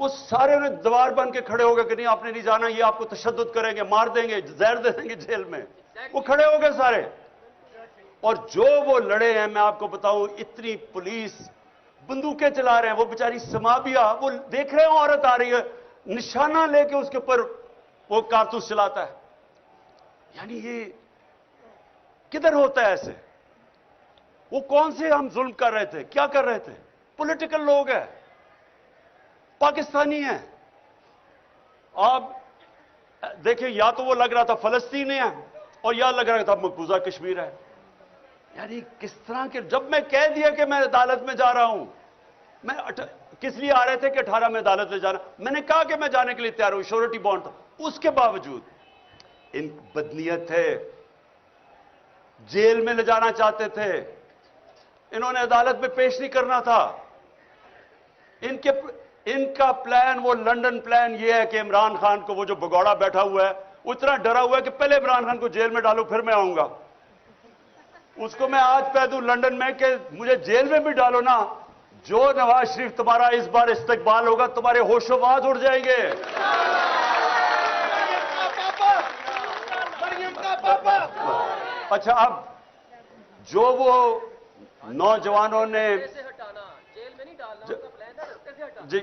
वो सारे ने दीवार बन के खड़े हो गए कि नहीं आपने नहीं जाना, ये आपको तशद्दुद करेंगे, मार देंगे, जहर दे देंगे जेल में। वो खड़े हो गए सारे। और जो वो लड़े हैं, मैं आपको बताऊं, इतनी पुलिस बंदूकें चला रहे हैं, वो बेचारी समाबिया वो देख रहे हो औरत आ रही है, निशाना लेके उसके ऊपर वो कारतूस चलाता है। यानी ये किधर होता है ऐसे? वो कौन से हम जुल्म कर रहे थे, क्या कर रहे थे? पॉलिटिकल लोग हैं, पाकिस्तानी हैं। आप देखिए, या तो वो लग रहा था फलस्तीनी है और या लग रहा था मकबूजा कश्मीर है। यानी किस तरह के, जब मैं कह दिया कि मैं अदालत में जा रहा हूं, मैं किस लिए आ रहे थे कि 18 में अदालत में जाना, मैंने कहा कि मैं जाने के लिए तैयार हूं, श्योरिटी बॉन्ड था, उसके बावजूद इन बदनीयत थे, जेल में ले जाना चाहते थे, इन्होंने अदालत में पेश नहीं करना था। इनका प्लान, वो लंदन प्लान ये है कि इमरान खान को, वो जो भगौड़ा बैठा हुआ है, वो इतना डरा हुआ है कि पहले इमरान खान को जेल में डालो फिर मैं आऊंगा। उसको मैं आज कह दूं लंदन में कि मुझे जेल में भी डालो ना, जो नवाज शरीफ तुम्हारा इस बार इस्तकबाल होगा, तुम्हारे होशोवाज उड़ जाएंगे। अच्छा, अब जो वो नौजवानों ने जेल में नहीं डालना उनका प्लान है, रस्ते से हटाना। जी,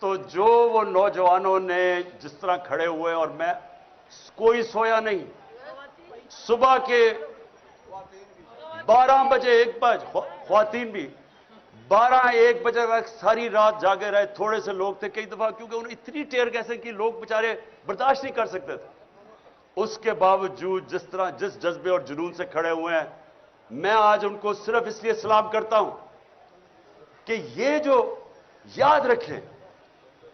तो जो वो नौजवानों ने जिस तरह खड़े हुए, और मैं कोई सोया नहीं, सुबह के 12 बजे 1 बजे, ख्वातीन भी 12-1 बजे तक सारी रात जागे रहे। थोड़े से लोग थे कई दफा, क्योंकि उन्हें इतनी टेयर गैसें कि लोग बेचारे बर्दाश्त नहीं कर सकते थे। उसके बावजूद जिस तरह, जिस जज्बे और जुनून से खड़े हुए हैं, मैं आज उनको सिर्फ इसलिए सलाम करता हूं कि ये जो, याद रखें,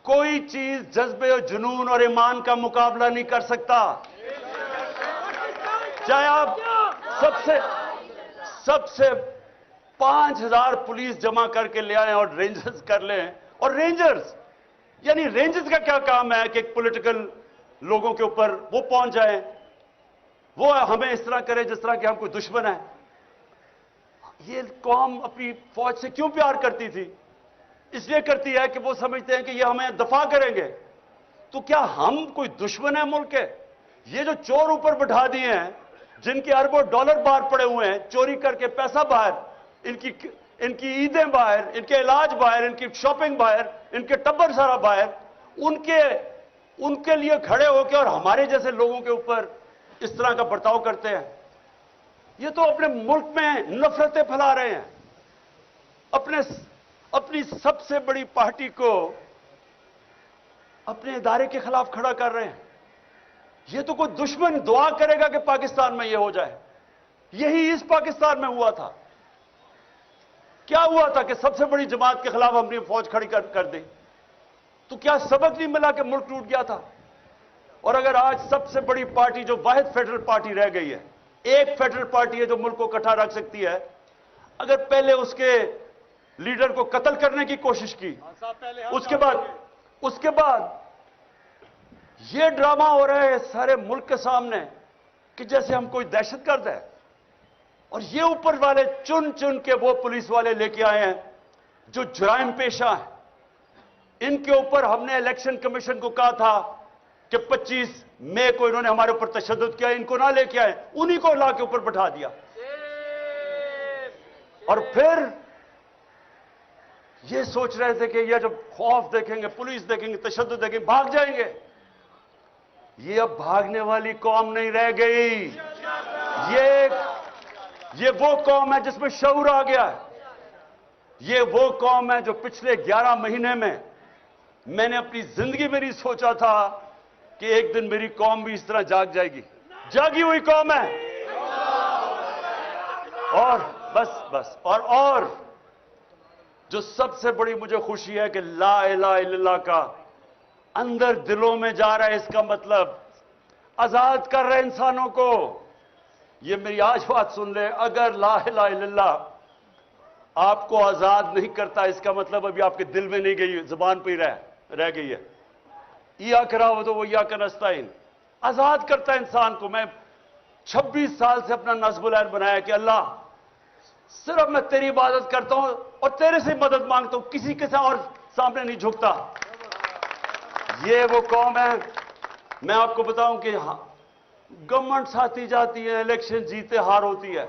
कोई चीज जज्बे और जुनून और ईमान का मुकाबला नहीं कर सकता। चाहे आप सबसे 5000 पुलिस जमा करके ले आए और रेंजर्स कर लें, और रेंजर्स, यानी रेंजर्स का क्या काम है कि पॉलिटिकल लोगों के ऊपर वो पहुंच जाए, वो हमें इस तरह करे जिस तरह कि हम कोई दुश्मन है। ये कौम अपनी फौज से क्यों प्यार करती थी? इसलिए करती है कि वो समझते हैं कि ये हमें दफा करेंगे। तो क्या हम कोई दुश्मन है मुल्क के? ये जो चोर ऊपर बैठा दिए हैं, जिनके अरबों डॉलर बाहर पड़े हुए हैं, चोरी करके पैसा बाहर, इनकी ईदें बाहर, इनके इलाज बाहर, इनकी शॉपिंग बाहर, इनके टब्बर सारा बाहर, उनके लिए खड़े होकर और हमारे जैसे लोगों के ऊपर इस तरह का बर्ताव करते हैं। ये तो अपने मुल्क में नफरतें फैला रहे हैं, अपनी सबसे बड़ी पार्टी को अपने इदारे के खिलाफ खड़ा कर रहे हैं। ये तो कोई दुश्मन दुआ करेगा कि पाकिस्तान में ये हो जाए। यही इस पाकिस्तान में हुआ था। क्या हुआ था कि सबसे बड़ी जमात के खिलाफ हमने फौज खड़ी कर दी। तो क्या सबक नहीं मिला कि मुल्क टूट गया था? और अगर आज सबसे बड़ी पार्टी, जो वाहिद फेडरल पार्टी रह गई है, एक फेडरल पार्टी है जो मुल्क को इकट्ठा रख सकती है, अगर पहले उसके लीडर को कत्ल करने की कोशिश की, उसके बाद ये ड्रामा हो रहा है सारे मुल्क के सामने कि जैसे हम कोई दहशतगर्द है, और ये ऊपर वाले चुन चुन के वो पुलिस वाले लेके आए हैं जो जुराइम पेशा है। इनके ऊपर हमने इलेक्शन कमीशन को कहा था कि 25 मई को इन्होंने हमारे ऊपर तशद्दुद किया, इनको ना लेके आए, उन्हीं को ला के ऊपर बैठा दिया। और फिर ये सोच रहे थे कि ये जब खौफ देखेंगे, पुलिस देखेंगे, तशद्दुद देखेंगे, भाग जाएंगे। ये अब भागने वाली कौम नहीं रह गई। ये वो कौम है जिसमें शऊर आ गया है। ये वो कौम है जो पिछले 11 महीने में मैंने अपनी जिंदगी में नहीं सोचा था कि एक दिन मेरी कौम भी इस तरह जाग जाएगी। जागी हुई कौम है। और बस और जो सबसे बड़ी मुझे खुशी है कि ला इलाहा इल्लल्लाह का अंदर दिलों में जा रहा है। इसका मतलब आजाद कर रहे इंसानों को। ये मेरी आज बात सुन ले, अगर ला इलाहा इल्लल्लाह आपको आजाद नहीं करता, इसका मतलब अभी आपके दिल में नहीं गई, जुबान पे ही रह गई है। या कराओ तो वो या का नस्ताइन आजाद करता है इंसान को। मैं 26 साल से अपना नस्बुल ऐन बनाया कि अल्लाह सिर्फ मैं तेरी इबादत करता हूं और तेरे से मदद मांगता हूं, किसी के साथ और सामने नहीं झुकता। یہ وہ قوم ہے. میں آپ کو بتاؤں کہ گورنمنٹس آتی جاتی ہے, الیکشن جیتے ہار ہوتی ہے,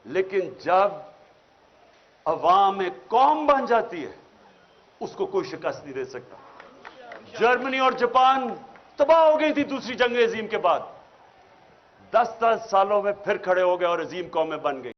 لیکن جب عوام ایک قوم بن جاتی ہے اس کو کوئی شکست نہیں دے سکتا. جرمنی اور جاپان تباہ ہو گئی تھی دوسری جنگ عظیم کے بعد, 10 سالوں میں پھر کھڑے ہو گئے اور عظیم قومیں بن گئی.